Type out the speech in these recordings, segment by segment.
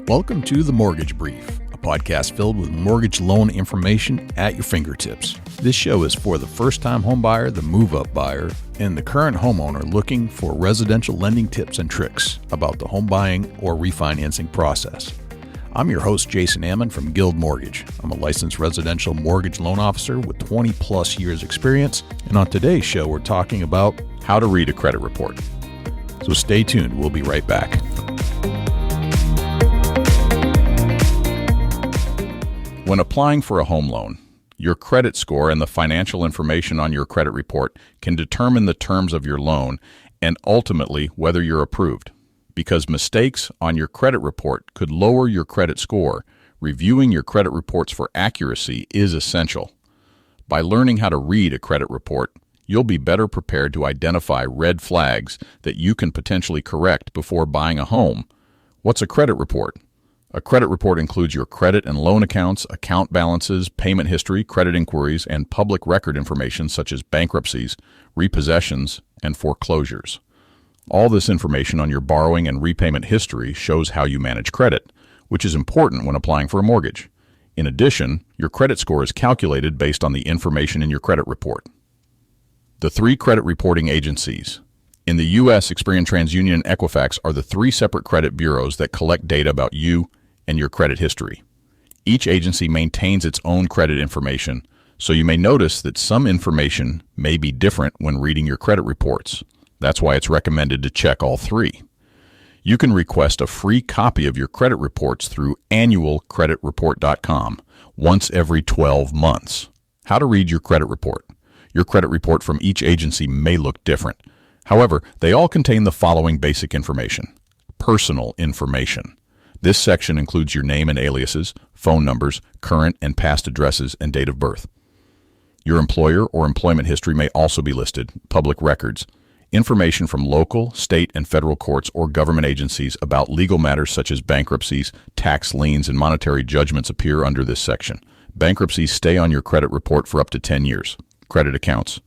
Welcome to The Mortgage Brief, a podcast filled with mortgage loan information at your fingertips. This show is for the first-time homebuyer, the move-up buyer, and the current homeowner looking for residential lending tips and tricks about the home buying or refinancing process. I'm your host, Jason Ammon from Guild Mortgage. I'm a licensed residential mortgage loan officer with 20-plus years experience, and on today's show, we're talking about how to read a credit report. So stay tuned. We'll be right back. When applying for a home loan, your credit score and the financial information on your credit report can determine the terms of your loan and ultimately whether you're approved. Because mistakes on your credit report could lower your credit score, reviewing your credit reports for accuracy is essential. By learning how to read a credit report, you'll be better prepared to identify red flags that you can potentially correct before buying a home. What's a credit report? A credit report includes your credit and loan accounts, account balances, payment history, credit inquiries, and public record information such as bankruptcies, repossessions, and foreclosures. All this information on your borrowing and repayment history shows how you manage credit, which is important when applying for a mortgage. In addition, your credit score is calculated based on the information in your credit report. The three credit reporting agencies. In the U.S., Experian, TransUnion, and Equifax are the three separate credit bureaus that collect data about you and your credit history. Each agency maintains its own credit information, so you may notice that some information may be different when reading your credit reports. That's why it's recommended to check all three. You can request a free copy of your credit reports through annualcreditreport.com once every 12 months. How to read your credit report. Your credit report from each agency may look different. However, they all contain the following basic information. Personal information. This section includes your name and aliases, phone numbers, current and past addresses, and date of birth. Your employer or employment history may also be listed, public records, information from local, state, and federal courts or government agencies about legal matters such as bankruptcies, tax liens, and monetary judgments appear under this section. Bankruptcies stay on your credit report for up to 10 years. Credit accounts.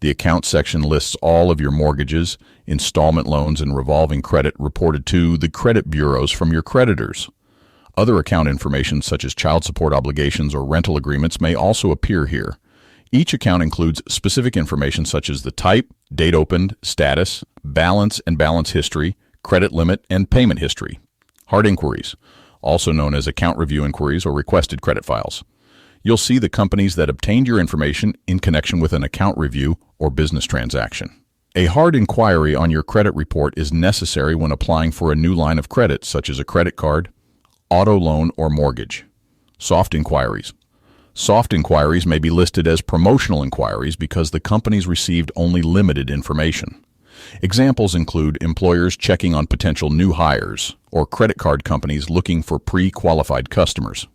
The account section lists all of your mortgages, installment loans, and revolving credit reported to the credit bureaus from your creditors. Other account information such as child support obligations or rental agreements may also appear here. Each account includes specific information such as the type, date opened, status, balance and balance history, credit limit, and payment history. Hard inquiries, also known as account review inquiries or requested credit files. You'll see the companies that obtained your information in connection with an account review or business transaction. A hard inquiry on your credit report is necessary when applying for a new line of credit, such as a credit card, auto loan, or mortgage. Soft inquiries. Soft inquiries may be listed as promotional inquiries because the companies received only limited information. Examples include employers checking on potential new hires or credit card companies looking for pre-qualified customers.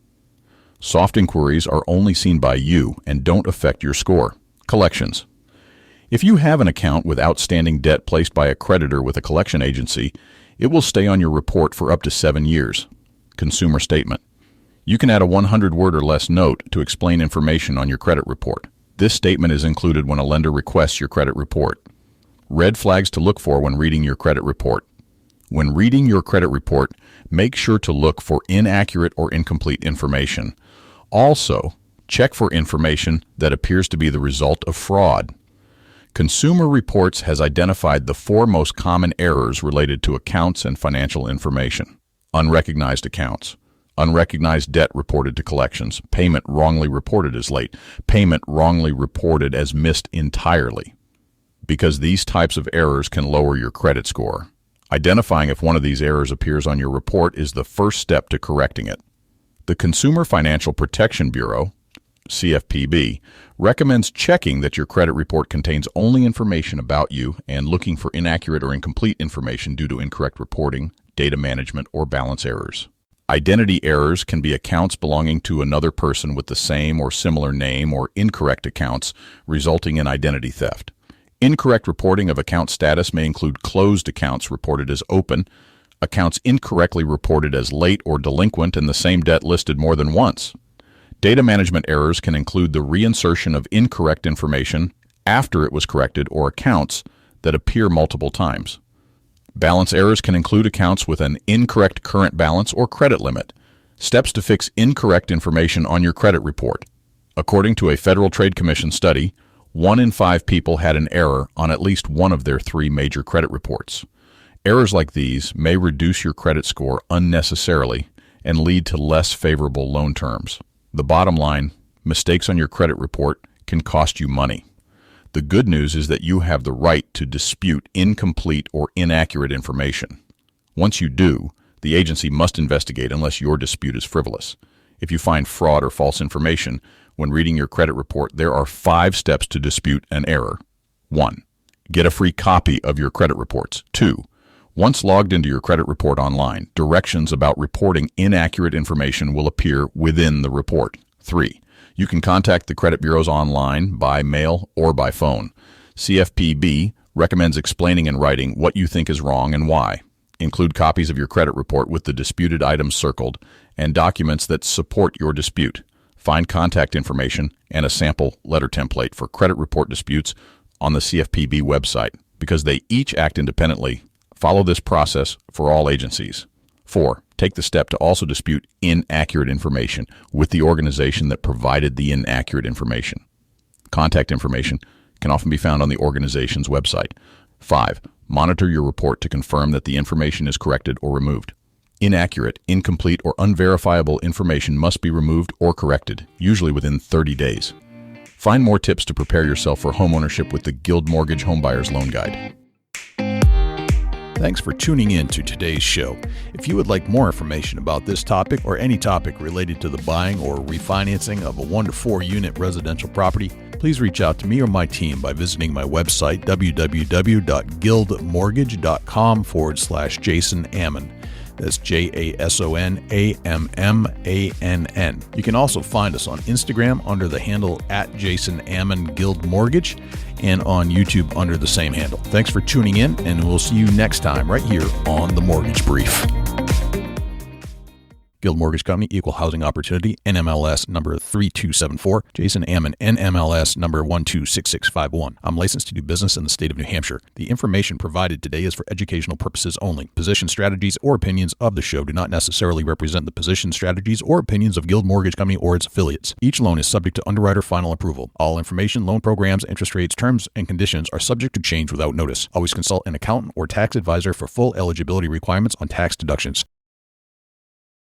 Soft inquiries are only seen by you and don't affect your score. Collections. If you have an account with outstanding debt placed by a creditor with a collection agency, it will stay on your report for up to 7 years. Consumer statement. You can add a 100-word or less note to explain information on your credit report. This statement is included when a lender requests your credit report. Red flags to look for when reading your credit report. When reading your credit report, make sure to look for inaccurate or incomplete information. Also, check for information that appears to be the result of fraud. Consumer Reports has identified the 4 most common errors related to accounts and financial information. Unrecognized accounts. Unrecognized debt reported to collections. Payment wrongly reported as late. Payment wrongly reported as missed entirely. Because these types of errors can lower your credit score. Identifying if one of these errors appears on your report is the first step to correcting it. The Consumer Financial Protection Bureau, CFPB, recommends checking that your credit report contains only information about you and looking for inaccurate or incomplete information due to incorrect reporting, data management, or balance errors. Identity errors can be accounts belonging to another person with the same or similar name or incorrect accounts, resulting in identity theft. Incorrect reporting of account status may include closed accounts reported as open, accounts incorrectly reported as late or delinquent and the same debt listed more than once. Data management errors can include the reinsertion of incorrect information after it was corrected or accounts that appear multiple times. Balance errors can include accounts with an incorrect current balance or credit limit. Steps to fix incorrect information on your credit report. According to a Federal Trade Commission study, 1 in 5 people had an error on at least one of their 3 major credit reports. Errors like these may reduce your credit score unnecessarily and lead to less favorable loan terms. The bottom line, mistakes on your credit report can cost you money. The good news is that you have the right to dispute incomplete or inaccurate information. Once you do, the agency must investigate unless your dispute is frivolous. If you find fraud or false information when reading your credit report, there are 5 steps to dispute an error. 1. Get a free copy of your credit reports. 2. Once logged into your credit report online, directions about reporting inaccurate information will appear within the report. 3. You can contact the credit bureaus online, by mail, or by phone. CFPB recommends explaining in writing what you think is wrong and why. Include copies of your credit report with the disputed items circled and documents that support your dispute. Find contact information and a sample letter template for credit report disputes on the CFPB website. Because they each act independently, follow this process for all agencies. 4. Take the step to also dispute inaccurate information with the organization that provided the inaccurate information. Contact information can often be found on the organization's website. 5. Monitor your report to confirm that the information is corrected or removed. Inaccurate, incomplete, or unverifiable information must be removed or corrected, usually within 30 days. Find more tips to prepare yourself for homeownership with the Guild Mortgage Homebuyer's Loan Guide. Thanks for tuning in to today's show. If you would like more information about this topic or any topic related to the buying or refinancing of a 1 to 4 unit residential property, please reach out to me or my team by visiting my website, www.guildmortgage.com/Jason Ammon. That's JASONAMMANN. You can also find us on Instagram under the handle @JasonAmmonGuildMortgage and on YouTube under the same handle. Thanks for tuning in, and we'll see you next time right here on The Mortgage Brief. Guild Mortgage Company, Equal Housing Opportunity, NMLS number 3274, Jason Ammon, NMLS number 126651. I'm licensed to do business in the state of New Hampshire. The information provided today is for educational purposes only. Position, strategies, or opinions of the show do not necessarily represent the position, strategies, or opinions of Guild Mortgage Company or its affiliates. Each loan is subject to underwriter final approval. All information, loan programs, interest rates, terms, and conditions are subject to change without notice. Always consult an accountant or tax advisor for full eligibility requirements on tax deductions.